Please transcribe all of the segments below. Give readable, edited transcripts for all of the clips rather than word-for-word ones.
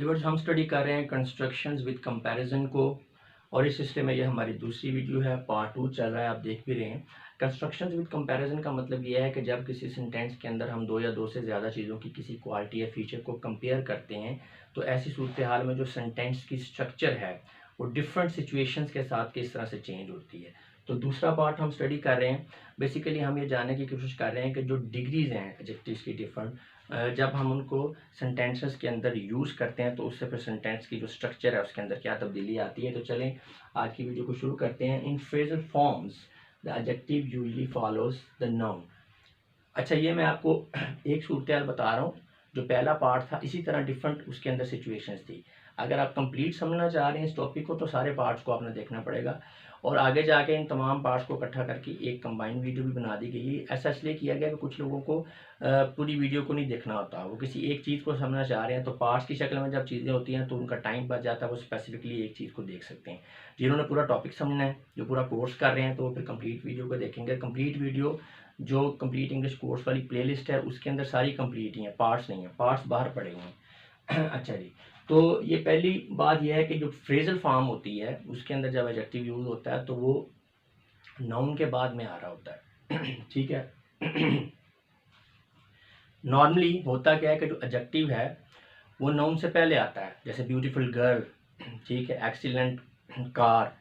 Viewers, हम study कर रहे हैं कंस्ट्रक्शंस विद कंपैरिजन को, और इस सिलसिले में ये हमारी दूसरी वीडियो है, पार्ट 2 चल रहा है, आप देख भी रहे हैं। कंस्ट्रक्शंस विद कंपैरिजन का मतलब ये है कि जब किसी सेंटेंस के अंदर हम दो या दो से ज़्यादा चीज़ों की किसी क्वालिटी या फीचर को कंपेयर करते हैं, तो ऐसी सूरत हाल में जो सेंटेंस की स्ट्रक्चर है वो डिफरेंट सिचुएशंस के साथ किस तरह से चेंज होती है। तो दूसरा पार्ट हम स्टडी कर रहे हैं। बेसिकली हम ये जानने की कोशिश कर रहे हैं कि जो डिग्रीज हैं एडजेक्टिव्स की डिफरेंट, जब हम उनको सेंटेंसेस के अंदर यूज़ करते हैं तो उससे फिर सेंटेंस की जो स्ट्रक्चर है उसके अंदर क्या तब्दीली आती है। तो चलें आज की वीडियो को शुरू करते हैं। In phrasal forms the adjective usually follows the noun. अच्छा, ये मैं आपको एक सूरत बता रहा हूँ। जो पहला पार्ट था इसी तरह डिफरेंट उसके अंदर सिचुएशंस थी। अगर आप कंप्लीट समझना चाह रहे हैं इस टॉपिक को तो सारे पार्ट्स को आपने देखना पड़ेगा, और आगे जाके इन तमाम पार्ट्स को इकट्ठा करके एक कंबाइंड वीडियो भी बना दी गई है। ऐसा इसलिए किया गया कि कुछ लोगों को पूरी वीडियो को नहीं देखना होता, वो किसी एक चीज़ को समझना चाह रहे हैं, तो पार्ट्स की शक्ल में जब चीज़ें होती हैं तो उनका टाइम बच जाता है, वो स्पेसिफिकली एक चीज़ को देख सकते हैं। जिन्होंने पूरा टॉपिक समझना है, जो पूरा कोर्स कर रहे हैं, तो वो फिर कंप्लीट वीडियो को देखेंगे। कंप्लीट वीडियो जो कंप्लीट इंग्लिश कोर्स वाली प्लेलिस्ट है उसके अंदर सारी कंप्लीट ही हैं, पार्ट्स नहीं है, पार्ट्स बाहर पड़े हुए हैं। अच्छा जी, तो ये पहली बात यह है कि जो फ्रेजल फॉर्म होती है उसके अंदर जब एडजेक्टिव यूज होता है तो वो नाउन के बाद में आ रहा होता है। ठीक है। नॉर्मली होता क्या है कि जो एडजेक्टिव है वो नाउन से पहले आता है, जैसे ब्यूटीफुल गर्ल, ठीक है, एक्सीलेंट कार।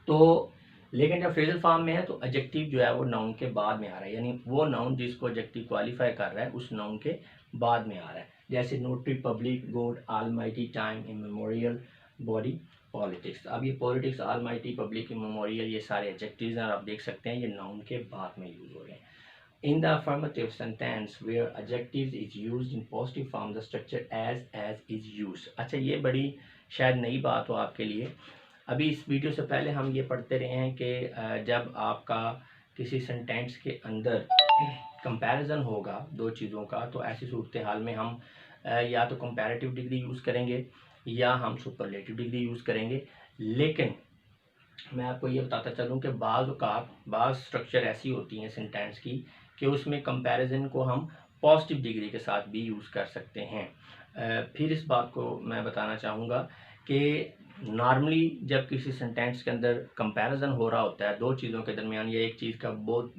तो लेकिन जब फ्रेजल फॉर्म में है तो एडजेक्टिव जो है वो नाउन के बाद में आ रहा है, यानी वो नाउन जिसको एडजेक्टिव क्वालिफाई कर रहा है उस नाउन के बाद में आ रहा है। जैसे notary public, God, almighty, time, immemorial, body, politics. अब ये पॉलिटिक्स, ऑलमाइटी, पब्लिक, इमेमोरियल, ये सारे एडजेक्टिव्स हैं और आप देख सकते हैं ये नाउन के बाद में यूज हो रहे हैं। In the affirmative sentence where adjectives is used in positive form, the structure as is used। अच्छा, ये बड़ी शायद नई बात हो आपके लिए। अभी इस वीडियो से पहले हम ये पढ़ते रहे हैं कि जब आपका किसी सेंटेंस के अंदर कंपैरिजन होगा दो चीज़ों का, तो ऐसी सूरत हाल में हम या तो कंपैरेटिव डिग्री यूज़ करेंगे या हम सुपरलेटिव डिग्री यूज़ करेंगे। लेकिन मैं आपको ये बताता चलूँ कि बाज़ स्ट्रक्चर ऐसी होती हैं सेंटेंस की कि उसमें कंपैरिजन को हम पॉजिटिव डिग्री के साथ भी यूज़ कर सकते हैं। फिर इस बात को मैं बताना चाहूँगा कि नॉर्मली जब किसी सेंटेंस के अंदर कंपैरिजन हो रहा होता है दो चीज़ों के दरमियान या एक चीज़ का बहुत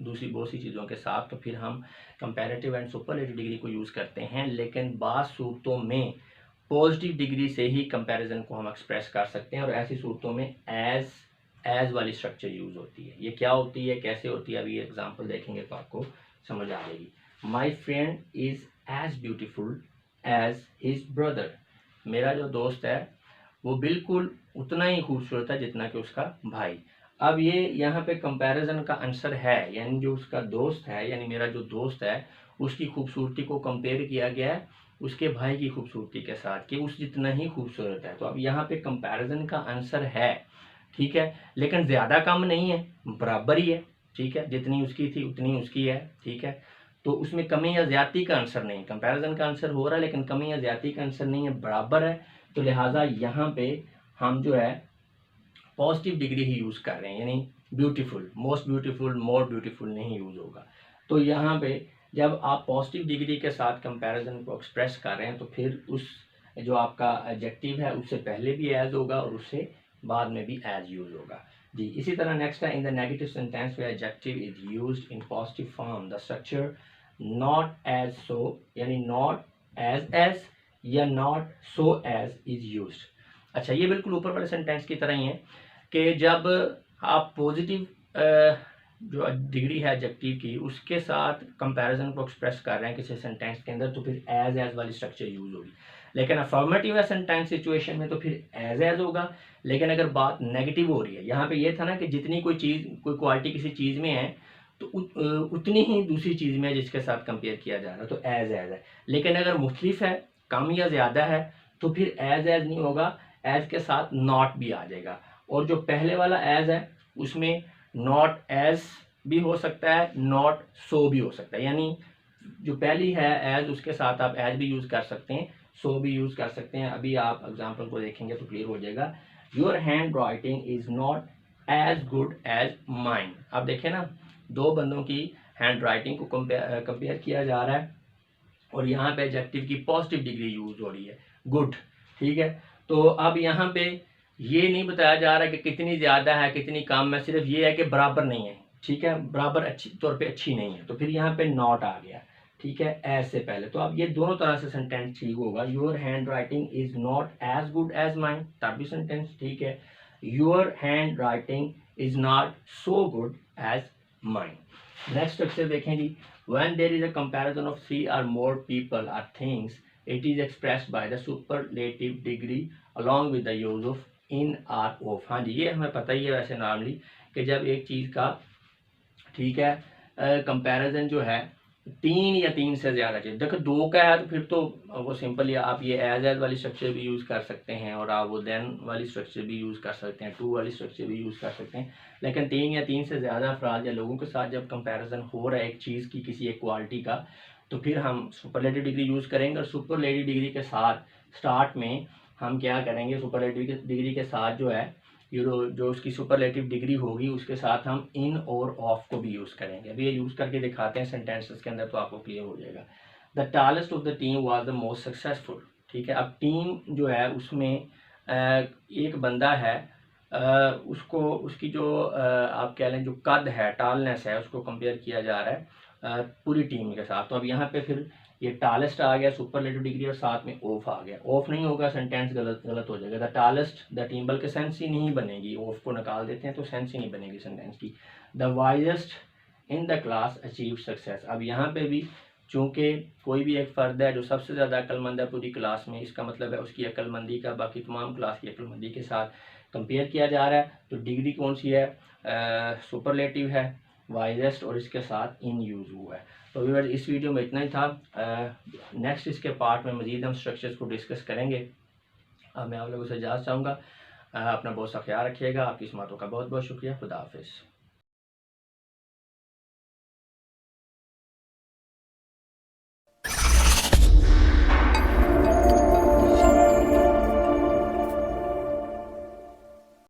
सी चीज़ों के साथ, तो फिर हम कंपैरेटिव एंड सुपरलेटिव डिग्री को यूज़ करते हैं। लेकिन बाज़ सूरतों में पॉजिटिव डिग्री से ही कंपैरिजन को हम एक्सप्रेस कर सकते हैं, और ऐसी सूरतों में एज वाली स्ट्रक्चर यूज़ होती है। ये क्या होती है, कैसे होती है, अभी एग्जांपल देखेंगे तो आपको समझ आ जाएगी। My friend is as beautiful as his brother. मेरा जो दोस्त है वो बिल्कुल उतना ही खूबसूरत है जितना कि उसका भाई। अब ये यहाँ पे कंपैरिजन का आंसर है, यानी जो उसका दोस्त है, यानी मेरा जो दोस्त है उसकी खूबसूरती को कंपेयर किया गया है उसके भाई की खूबसूरती के साथ कि उस जितना ही खूबसूरत है। तो अब यहाँ पे कंपैरिजन का आंसर है, ठीक है, लेकिन ज़्यादा कम नहीं है, बराबर ही है, ठीक है, जितनी उसकी थी उतनी उसकी है, ठीक है। तो उसमें कमी या ज़्यादती का आंसर नहीं, कंपैरिजन का आंसर हो रहा है लेकिन कमी या ज़्यादती का आंसर नहीं है, बराबर है। तो लिहाजा यहाँ पे हम जो है पॉजिटिव डिग्री ही यूज़ कर रहे हैं, यानी beautiful, most beautiful, more beautiful नहीं यूज़ होगा। तो यहाँ पे जब आप पॉजिटिव डिग्री के साथ कंपैरिजन को एक्सप्रेस कर रहे हैं तो फिर उस जो आपका एडजेक्टिव है उससे पहले भी एज होगा और उससे बाद में भी एज यूज होगा जी। इसी तरह नेक्स्ट है, in the negative sentence where adjective is used in positive form the structure not as so, यानी नॉट एज या not so as is used. अच्छा, ये बिल्कुल ऊपर वाले सेंटेंस की तरह ही है कि जब आप पॉजिटिव जो डिग्री है एडजेक्टिव की उसके साथ कंपैरिजन को एक्सप्रेस कर रहे हैं किसी सेंटेंस के अंदर तो फिर एज वाली स्ट्रक्चर यूज होगी। लेकिन अफर्मेटिव सेंटेंस सिचुएशन में तो फिर एज होगा। लेकिन अगर बात नेगेटिव हो रही है, यहाँ पे ये था ना कि जितनी कोई चीज़, कोई क्वालिटी किसी चीज़ में है तो उतनी ही दूसरी चीज़ में है जिसके साथ कंपेयर किया जा रहा है, तो एज है। लेकिन अगर मुख्तलिफ है, कम या ज़्यादा है, तो फिर एज नहीं होगा, एज के साथ नॉट भी आ जाएगा। और जो पहले वाला एज है उसमें नॉट एज भी हो सकता है, नॉट सो भी हो सकता है, यानी जो पहली है एज उसके साथ आप एज भी यूज़ कर सकते हैं, सो भी यूज़ कर सकते हैं। अभी आप एग्जांपल को देखेंगे तो क्लियर हो जाएगा। Your hand writing is not as good as mine. अब देखें ना, दो बंदों की हैंड राइटिंग को कंपेयर किया जा रहा है और यहाँ पे एडजेक्टिव की पॉजिटिव डिग्री यूज हो रही है, गुड। ठीक है। तो अब यहाँ पे ये नहीं बताया जा रहा कि कितनी ज़्यादा है कितनी कम है, सिर्फ ये है कि बराबर नहीं है, ठीक है, बराबर अच्छी तौर पे अच्छी नहीं है, तो फिर यहाँ पे नॉट आ गया, ठीक है, एज से पहले। तो अब ये दोनों तरह से सेंटेंस ठीक होगा। Your hand writing is not as good as mine, तब भी सेंटेंस ठीक है। Your hand writing is not so good as mine. Next structure देखें जी। When there is a comparison of 3 or more people or things, it is expressed by the superlative degree along with the use of in or of। हाँ जी, ये हमें पता ही है वैसे normally कि जब एक चीज़ का, ठीक है, कंपैरिजन जो है 3 या 3 से ज़्यादा चाहिए। देखो 2 का है तो फिर तो वो सिंपल ही आप ये एज वाली स्ट्रक्चर भी यूज़ कर सकते हैं और आप वो देन वाली स्ट्रक्चर भी यूज़ कर सकते हैं, 2 वाली स्ट्रक्चर भी यूज़ कर सकते हैं। लेकिन 3 या 3 से ज़्यादा अफराद या लोगों के साथ जब कंपैरिजन हो रहा है एक चीज़ की, किसी एक क्वालिटी का, तो फिर हम सुपरलेटिव डिग्री यूज़ करेंगे। और सुपरलेटिव डिग्री के साथ स्टार्ट में हम क्या करेंगे, सुपरलेटिव डिग्री के साथ जो है जो उसकी सुपरलेटिव डिग्री होगी उसके साथ हम इन और ऑफ को भी यूज़ करेंगे। अभी ये यूज़ करके दिखाते हैं सेंटेंसेस के अंदर तो आपको क्लियर हो जाएगा। The tallest of the team was the most successful, ठीक है। अब टीम जो है उसमें एक बंदा है, उसको उसकी जो आप कह लें जो कद है, टॉलनेस है, उसको कंपेयर किया जा रहा है पूरी टीम के साथ। तो अब यहाँ पे फिर ये टॉलेस्ट आ गया, सुपरलेटिव डिग्री और साथ में ऑफ आ गया। ऑफ नहीं होगा सेंटेंस गलत हो जाएगा। द टॉलेस्ट द टीम, बल्कि सेंस ही नहीं बनेगी, ऑफ को निकाल देते हैं तो सेंस ही नहीं बनेगी सेंटेंस की। The wisest in the class achieve success. अब यहाँ पे भी चूँकि कोई भी एक फ़र्द है जो सबसे ज़्यादा अक्लमंद है पूरी क्लास में, इसका मतलब है उसकी अक्लमंदी का बाकी तमाम क्लास की अक्लमंदी के साथ कंपेयर किया जा रहा है। तो डिग्री कौन सी है, सुपरलेटिव है, वाइजेस्ट और इसके साथ इन यूज़ हुआ है। तो व्यूअर्स इस वीडियो में इतना ही था। नेक्स्ट इसके पार्ट में मज़ीद हम स्ट्रक्चर्स को डिस्कस करेंगे। मैं आप लोगों से इजाज़त चाहूँगा। अपना बहुत सा ख्याल रखिएगा। आपकी इस बातों का बहुत बहुत शुक्रिया। खुदा हाफिज़।